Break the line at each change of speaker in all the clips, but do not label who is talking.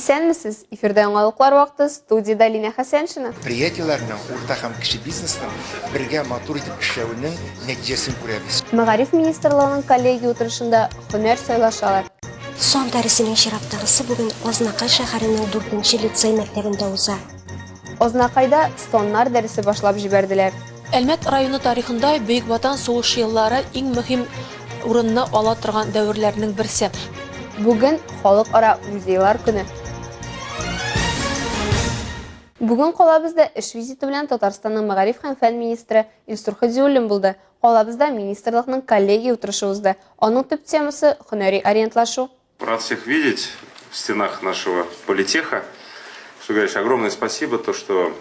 Исәнмесез? Эфирдә яңалыклар вакыты, студияда Лина Хәсәншина.
Предприятиеләрнең, урта һәм кече бизнесның бергә матур итеп эшләүнең нәтиҗәсен күрәбез.
Мәгариф министрлыгының коллегия утырышында һөнәр сайлашалар.
Сон дәресенең чираттагысы бүген Азнакай шәһәренең 4-нче лицей мәктәбендә уза.
Азнакайда соннар дәресе башлап җибәрделәр.
Әлмәт районы тарихында Бөек Ватан сугышы еллары иң мөһим урынны ала торган дәверләрнең берсе.
Бүген халыкара музейлар көне. Бүген калабызда эш визиты белән Татарстанның мәгариф һәм фән министры Илсур Хәдиуллин булды. Калабызда министрлыкның коллегия утырышы узды. Аның төп темасы һөнәри ориентлашу.
Рад всех видеть в стенах нашего политеха. Что говоришь, огромное спасибо, то, что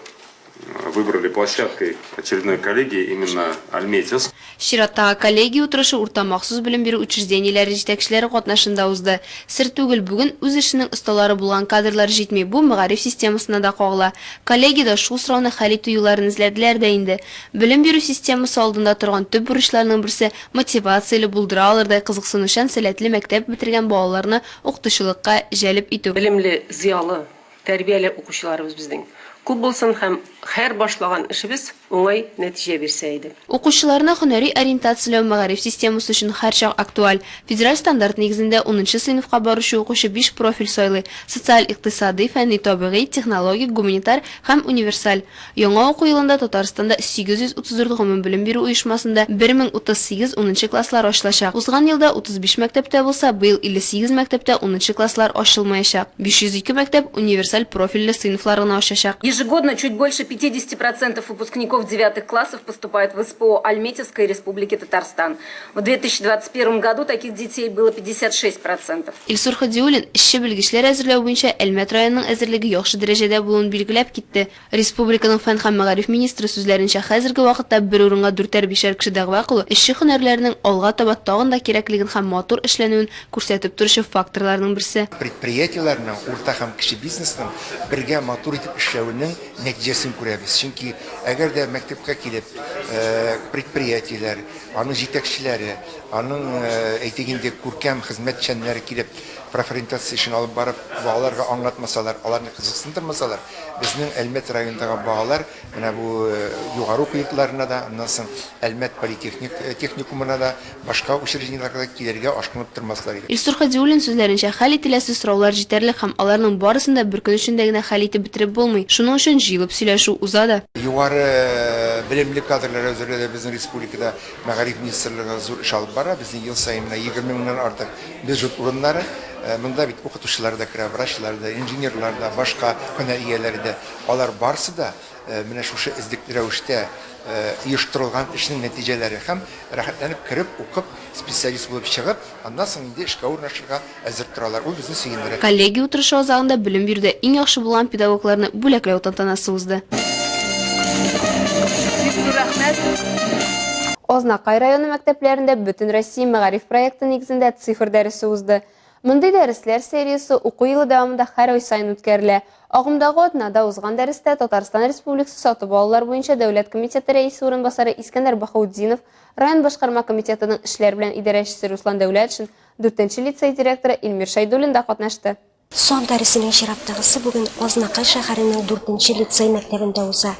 выбрали площадкой очередной коллегии именно Альметьевск.
Чираттагы коллегия утырышы урта махсус белем бирү учреждениеләре җитәкчеләре катнашында узды. Сер түгел, бүген үз эшенең осталары булган кадрлар җитми, бу мәгариф системасына да кагыла. Коллегиядә шул сорауны хәл итү юлларын эзләделәр дә инде. Белем бирү системасы алдында торган төп бурычларның берсе мотивацияле булдыра алырдай кызыксынучан сәләтле мәктәп бетергән балаларны укытучылыкка җәлеп итү.
Белемле, зыялы, тәрбияле укучыларыбыз безнең. Күп булсын һәм һәр башлаган эшебез уңай нәтиҗә бирсә иде.
Укучыларны һөнәри ориентацияләү мәгариф системасы өчен һәрчак актуаль. Федераль стандарт нигезендә 10нчы сыйныфка баручы укучы 5 профиль сайлый: социаль, икътисади, фәнни, табигый, технологик, гуманитар һәм универсаль. Яңа уку елында Татарстанда 834 гомум белем бирү оешмасында 1038 10нчы класслар ачылачак. Узган елда 35 мәктәптә булса, быел 58 мәктәптә 10нчы класслар ачылмаячак. 502 мәктәп универсаль профильле сыйныфларына ачачак.
Ежегодно чуть больше 50% выпускников 9 классов поступают в СПО Альметьевской Республики Татарстан. В 2021 году таких детей было 56%.
Илсур Хәдиуллин эшче белгечләр әзерләү буенча Әлмәт районының әзерлеге яхшы дәрәҗәдә булуын билгеләп китте. Республиканың фән һәм мәгариф министры сүзләренчә, хәзерге вакытта бер урынга 4-5 кеше дәгъва кылу эшче һөнәрләрнең алга таба тагын да кирәклеген һәм матур эшләнүен күрсәтеп торучы факторларның берсе.
Предприятиеләрнең, урта һәм кече бизнесның бергә матур итеп эшләүнең нәтиҗәсен күрәбез. Чөнки әгәр дә мәктәпкә килеп, предприятиеләр, аның җитәкчеләре, аның әйтегендә күркәм хезмәтчәннәре килеп, профориентация эшен алып барып, балаларга аңлатмасалар, аларны кызыксындырмасалар, безнең Әлмәт районындагы балалар менә бу югары уку йортларына да, аннан соң Әлмәт техникумына да, башка учреждениеләргә килергә ашкынып тормаслар иде.
Илсур Хәдиуллин сүзләренчә, хәл ителәсе сораулар җитәрлек һәм аларның барысын да бер көн эчендә генә хәл итеп бетереп булмый. Шуның өчен җыелып сөйләшү уза да.
Югары белемле кадрлар әзерләүдә безнең республикада мәгариф министрлыгы зур эш алып бара. Безнең ел саен 20 меңнән артык бюджет урыннары. Монда бит укытучылар да керә, врачлар да, инженерлар да, башка һөнәр ияләре дә. Алар барысы да менә шушы эзлекле рәвештә оештырылган эшнең нәтиҗәләре һәм рәхәтләнеп кереп, укып, специалист булып чыгып, аннан соң инде эшкә урнашырга әзер торалар. Ул безне сөендерә.
Коллегия утырышы азагында белем бирүдә иң яхшы булган педагогларны бүләкләү тантанасы узды. Азнакай районы мәктәпләрендә Бөтен Россия мәгариф проекты нигезендә цифр дәресе узды. Мондый дәресләр сериясе уку елы дәвамында һәр ай сайын үткәрелә. Агымдагы атнада узган дәрестә Татарстан Республикасы сатып алулар буенча дәүләт комитеты рәисе урынбасары Искәндәр Баһаутдинов, район башкарма комитетының эшләр белән идарәчесе Руслан Дәүләтшин, 4-нче лицей директоры Илмир Шайдуллин да катнашты.
Сон дәресенең чираттагысы бүген Азнакай шәһәренең 4-нче лицей мәктәбендә уза.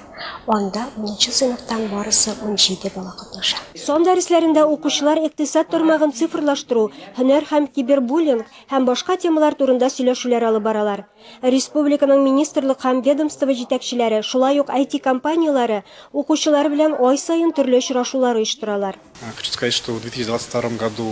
Анда 10нчы сыйныфтан барысы 17 бала катнаша. Сон дәресләрендә укучылар икътисад тармагын цифрлаштыру, һөнәр һәм кибербуллинг һәм башка темалар турында сөйләшүләр алып баралар. Республиканың министрлык һәм ведомство җитәкчеләре, шулай ук IT компанияләре укучылар белән ай сайын төрле очрашулар оештыралар.
Хочу сказать, что в 2022 году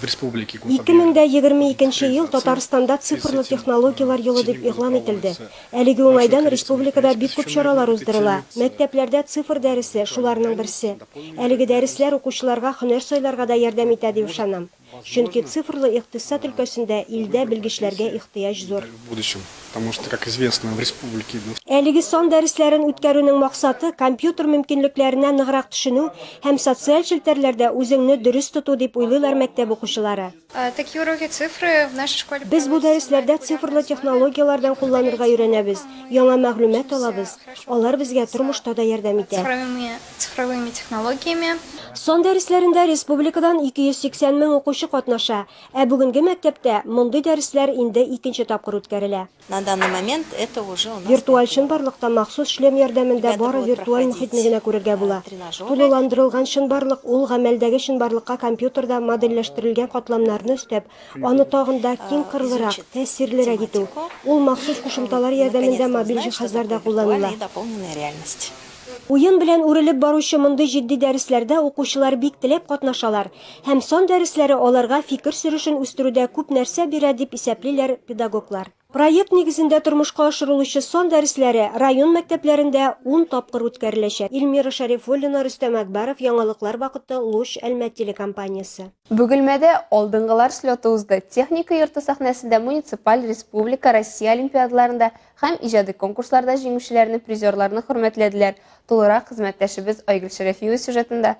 в республике
2022 ел Татарстанда цифрлы технологиялар елы дип игълан ителде. Әлеге уңайдан республикада бик күп чаралар уздырыла. Мәктәпләрдә цифр дәресе шуларның берсе. Әлеге дәресләр укучыларга һөнәр сайларга да ярдәм итә дип ышанам. Чөнки цифрлы икътисад өлкәсендә илдә белгечләргә ихтыяҗ зур.
в будущем потому что, как известно, в республике
Әлеге сан дәресләрен үткәрүнең максаты компьютер мөмкинлекләренә ныграк төшенү һәм социаль челтәрләрдә үзеңне дөрес тоту дип уйлыйлар мәктәп укучылары.
Такие уроки цифры в нашей школе.
Без бу дәресләрдә цифрлы технологиялардан кулланырга өйрәнәбез, яңа мәгълүмат алабыз. Алар безгә тормышта да ярдәм итә.
Цифровыми технологиями.
Сан дәресләрендә республикадан 280 мең укучы катнаша, ә бүгенге мәктәптә мондый дәресләр инде икенче тапкыр үткәрелә.
На данный момент это уже у нас
Виртуаль чынбарлыкта махсус шлем ярдәмендә бары виртуаль мөхитне генә күрергә була. Тулыландырылган чынбарлык ул гамәлдәге чынбарлыкка компьютерда модельләштерелгән катламнарны өстәп, аны тагын да киң кырлырак, тәэсирлерәк итү. Ул махсус кушымталар ярдәмендә мобиль җиһазларда кулланыла. Уен белән үрелеп баручы мондый җитди дәресләрдә укучылар бик теләп катнашалар һәм сан дәресләре аларга фикер сөрүшен үстерүдә күп нәрсә бирә дип исәплиләр педагоглар. Проект нигезендә тормышка ашырылучы сан дәресләре район мәктәпләрендә 10 тапкыр үткәреләчәк. Илмира Шарифуллина, Рөстәм Әкбәров, Яңалыклар вакыты, Луч, Әлмәт телекомпаниясе.
Бөгелмәдә алдынгылар слеты узды. Техника йорты сәхнәсендә муниципаль, республика, Россия олимпиадаларында һәм иҗади конкурсларда җиңүчеләрне, призерларны хөрмәтләделәр. Тулырак хезмәттәшебез Айгөл Шәрәфиева сюжетында.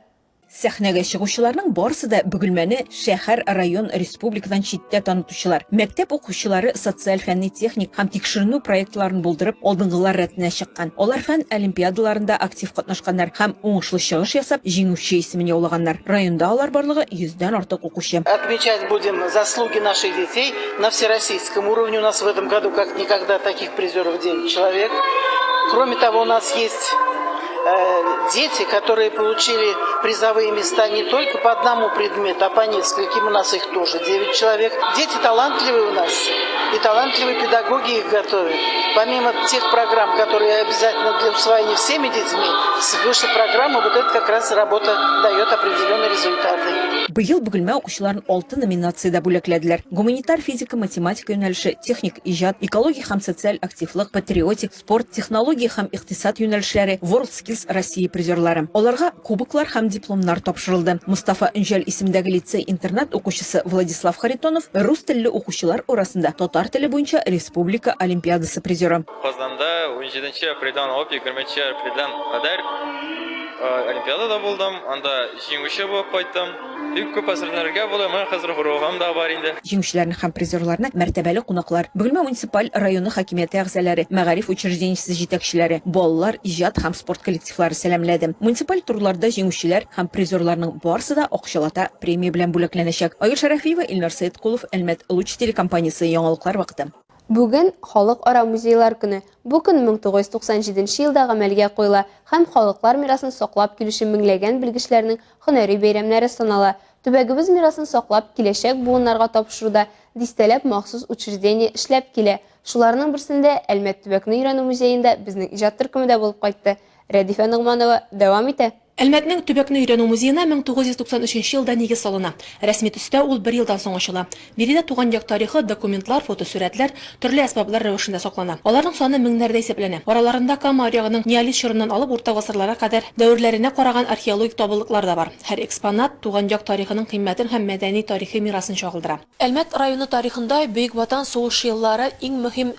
Сәхнәгә чыгучыларның барысы да Бөгелмәне шәһәр, район, республикадан читтә танытучылар. Мәктәп укучылары социаль фәнни техник һәм тикшеренү проектларын булдырып, алдынгылар рәтенә чыккан. Алар фән олимпиадаларында актив катнашканнар һәм уңышлы чыгыш ясап, җиңүче исемен яулаганнар. Районда алар барлыгы 100-дән артык укучы.
Отмечать будем заслуги наших детей на всероссийском уровне. У нас в этом году как никогда таких призеров 9 человек. Кроме того, у нас есть дети, которые получили призовые места не только по одному предмету, а по нескольким. У нас их тоже 9 человек. Дети талантливые у нас, и талантливые педагоги их готовят. Помимо тех программ, которые обязательно для усвоения всеми детьми, свыше программы, вот это как раз работа дает определенные результаты.
Быел Бөгелмә укучыларын 6 номинациядә бүләкләделәр. Гуманитар, физика, математика юнәлеше, техник, иҗат, экология һәм социаль активлык, патриотик, спорт, технология һәм икътисад юнәлешләре, World Skills Россия призерлары. Аларга кубоклар һәм дипломнар тапшырылды. Мустафа Өнҗәл исемендәге лицей-интернат укучысы Владислав Харитонов рус телле укучылар арасында татар теле буенча республика олимпиадасы призеры.
Казанда 17-нче апрельдән алып 20 апрельдән кадәр олимпиадада булдым. Анда җиңүче булып кайттым. Бик күп әсәрләргә булдым. Мен хәзер хуругым да бар инде.
Җиңүчеләрне һәм призерларны мәртәбәле кунаклар, Бөгелмә муниципаль районы хакимияте әгъзалары, мәгариф учреждениесе җитәкчеләре, балалар, иҗат һәм спорт коллективлары сәламләде. Муниципаль турларда җиңүчеләр һәм призерларның барысы да акчалата премия белән бүләкләнәчәк. Айгөл Шәрәфиева, Илнар Сәйдкулов, Әлмәт Луч телекомпаниясе, Яңалыклар вакыты.
Бүген Халыкара музейлар көне. Бу көн 1997 елда гамәлгә куела һәм халыклар мирасын саклап килүче меңләгән белгечләрнең һөнәри бәйрәмнәре санала. Төбәгебез мирасын саклап киләчәк буыннарга тапшыруда дистәләп махсус учреждение эшләп килә. Шуларның берсендә Әлмәт төбәкне өйрәнү музеенда безнең иҗат төркеме дә булып кайтты. Рәдифә Нугманова дәвам итә.
Әлмәтнең төбәкне өйрәнү музеена 1993 елда нигез салына. Рәсми төстә ул 1 елдан соң ачыла. Биредә туган як тарихы, документлар, фотосурәтләр, төрле әсбаблар рәвешендә саклана. Аларның саны меңнәрдә исәпләнә. Араларында Кама аръягының неолит чорыннан алып урта гасырларга кадәр дәверләренә караган археологик табылыклар да бар. Һәр экспонат туган як тарихының кыйммәтен һәм мәдәни тарихи мирасын чагылдыра. Әлмәт районы тарихында Бөек Ватан сугышы еллары иң мөһим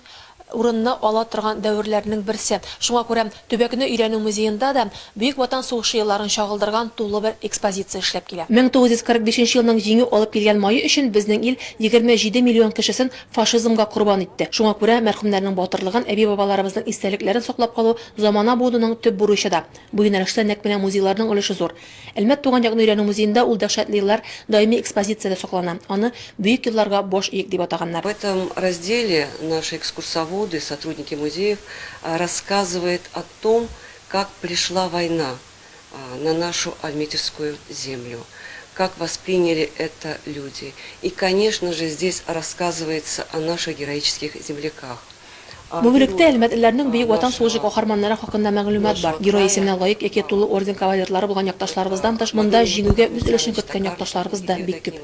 урынны ала торган дәверләрнең берсе. Шуңа күрә төбәкне өйрәнү музеенда да Бөек Ватан сугышы елларын чагылдырган тулы бер экспозиция эшләп килә. 1945 елның җиңү алып килгән мае өчен безнең ил 27 миллион кешесен фашизмга курбан итте. Шуңа күрә мәрхүмнәрнең батырлыгын, әби-бабаларыбызның истәлекләрен саклап калу замана будының төп бурычы да. Бу юнәлештә нәкъ менә музейларның өлеше зур. Әлмәт туган якны өйрәнү музеенда ул дәһшәтле еллар даими экспозициядә саклана. Аны бөек елларга бош иек дип атаганнар.
В этом разделе наши экскурсоводы, сотрудники музеев рассказывают о том, как пришла война на нашу альметьевскую землю, как восприняли это люди. И, конечно же, здесь рассказывается о наших героических земляках,
Бу бүлектә әлмәтләрнең бөек ватан сугышы каһарманнары хакында мәгълүмат бар. Герой исеменә лаек яки тулы орден кавалерлары булган якташларыбыздан тыш, монда җиңүгә үз өлешен керткән якташларыбыз да бик күп.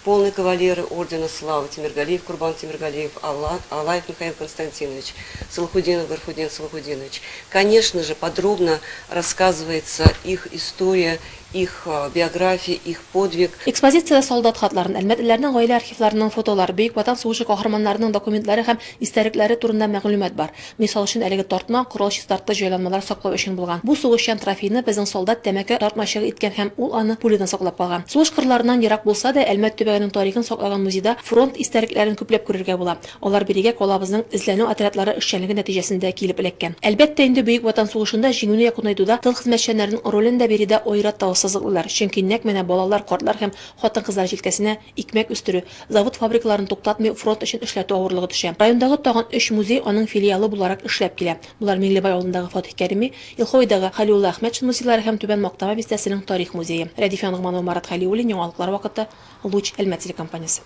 Полные кавалеры ордена славы: Тимиргалиев Курбан Тимиргалиев, Алаев Михаил Константинович, Салахудинов Гархудин Салахудинович. Конечно же, подробно рассказывается их история, их биография, их подвиг.
Экспозициядә солдат хатларын, әлмәтләрнең гаилә архивларының фотолары, бөек ватан сугышы каһарманнарының документлары һәм истәлекләре турында мәгълүмат бар. Мисал өчен әлеге тартма корал чистарты җайланмалар саклау өчен булган. Бу сугышчан трофейны безнең солдат тәмәке тартмачыгы иткән һәм ул аны пулядан саклап калган. Сугыш кырларыннан ерак булса да, Әлмәт төбәгенең тарихын саклаган музейда фронт истәлекләрен күпләп күрергә була. Алар бирегә калабызның эзләнү отрядлары эшчәнлеге нәтиҗәсендә килеп эләккән. Әлбәттә, инде бөек ватан сугышында җиңүне якынайтуда тыл хезмәтчәннәренең ролен дә биредә аерата сызыклылар. Чөнки нәкъ менә балалар, картлар һәм хатын-кызлар җилкәсенә икмәк үстерү, завод-фабрикаларын туктатмый фронт өчен эшләтү авырлыгы төшә. Райондагы тагын 3 музей аның филиалы буларак эшләп килә. Булар Миңлебай авылындагы Фатих Кәрими, Илхойдагы Халиулла Әхмәтшин музейлары һәм Түбән Мактама бистәсенең тарих музее. Рәдифә Нугманова, Марат Халиуллин, Яңалыклар вакыты, Луч Әлмәт телекомпаниясе.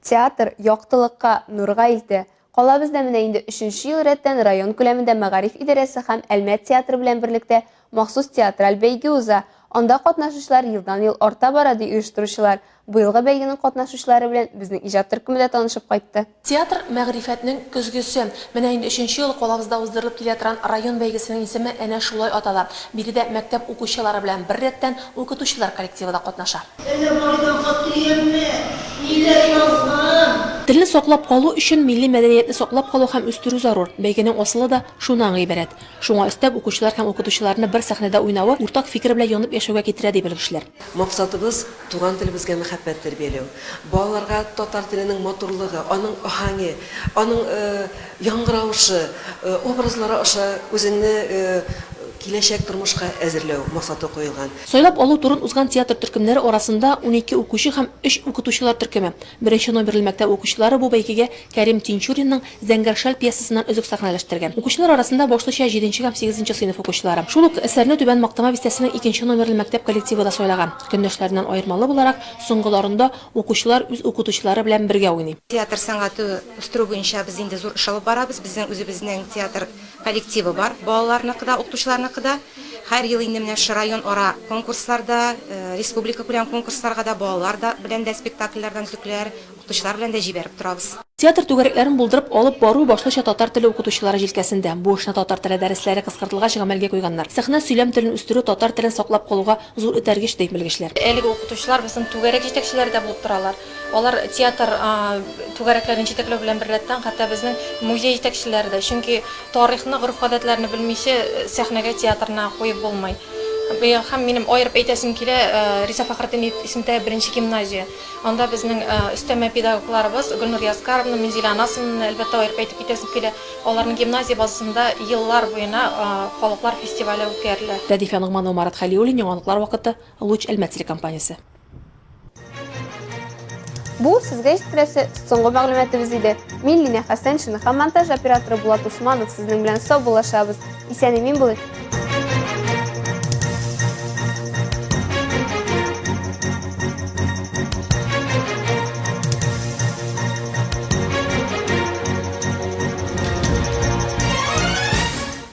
Театр яктылыкка, нурга илтә. Калабызда менә инде 3нче ел рәттән район күләмендә Мәгариф идарәсе һәм Әлмәт театры белән берлектә махсус театраль бәйге уза. Анда катнашучылар елдан-ел арта бара ди оештыручылар. Быелгы бәйгенең катнашучылары белән безнең иҗат төркеме дә танышып кайтты.
Театр мәгърифәтнең көзгесе. Менә инде 3нче ел калабызда уздырылып килә торган район бәйгесенең исеме әнә шулай атала. Биредә мәктәп укучылары белән бер рәттән укытучылар коллективы да катнаша. Телне саклап калу өчен милли мәдәниятне саклап калу һәм үстерү зарур. Бәйгенең асылы да шуннан гыйбарәт. Шуңа өстәп укучылар һәм укытучыларны бер сәхнәдә уйнавы уртак фикер белән янып яшәүгә китерә ди белгечләр.
Максатыбыз туган телебезгә мәхәббәт тәрбияләү. Балаларга татар теленең матурлыгы, аның аһаңы, аның яңгыравышы, образлары аша үзеңне киләчәк тормышка әзерләү максаты куелган.
Сайлап алу турын узган театр төркемнәре арасында 12 укучы һәм 3 укытучылар төркеме. Беренче номерлы мәктәп укучылары бу бәйгегә Кәрим Тинчуринның Зәңгәршәл пьесасыннан өзек сәхнәләштергән. Укучылар арасында башлыча 7нче һәм 8нче сыйныф укучылары. Шул ук әсәрне Түбән Мактама бистәсенең 2нче номерлы мәктәп коллективы да сайлаган. Көндәшләреннән аермалы буларак, соңгыларында укучылар үз укытучылары белән бергә уйный.
Театр сәнгате үстерү буенча без инде зур эш алып барабыз. Безнең үзебезнең театр коллективы бар. Балаларныкы да, укытучыларныкы да. Һәр ел инде менә район ара конкурсларда, республика күләм конкурсларга да балалар да белән дә спектакльләрдән үзекләр, укытучылар белән дә җибәреп торабыз.
Театр түгәрәкләрен булдырып алып бару башлыча татар теле укытучылары җилкәсендә. Бу эшне татар теле дәресләре кыскартылгач гамәлгә куйганнар. Сәхнә сөйләм телен үстерү татар телен саклап калуга зур этәргеч дип белгечләр.
Әлеге укытучылар безнең түгәрәк җитәкчеләре дә булып торалар. Алар театр түгәрәкләрен җитәкләү белән берлектән хәтта безнең музей җитәкчеләре дә. Чөнки тарихны, горф-гадәтләрне белмичә сәхнәгә театрны куеп булмый. Һәм минем аерып әйтәсем килә, Риса Фәхретдин исемендә 1нче гимназия. Анда безнең өстәмә педагогларыбыз Гөлнур Яскаровна, Минзилә Анасовна, әлбәттә аерып әйтеп китәсем килә. Аларның гимназия базасында еллар буена халыклар фестивале үткәрелә.
Рәдифә Нугманова, Марат Халиуллин, Яңалыклар вакыты, Луч Әлмәт телекомпаниясе.
Бу сезгә җиткерәсе соңгы мәгълүматыбыз иде. Мин Лина Хәсәншина һәм монтаж операторы Булат Усманов сезнең белән сау булашабыз. Исән-имин булыгыз.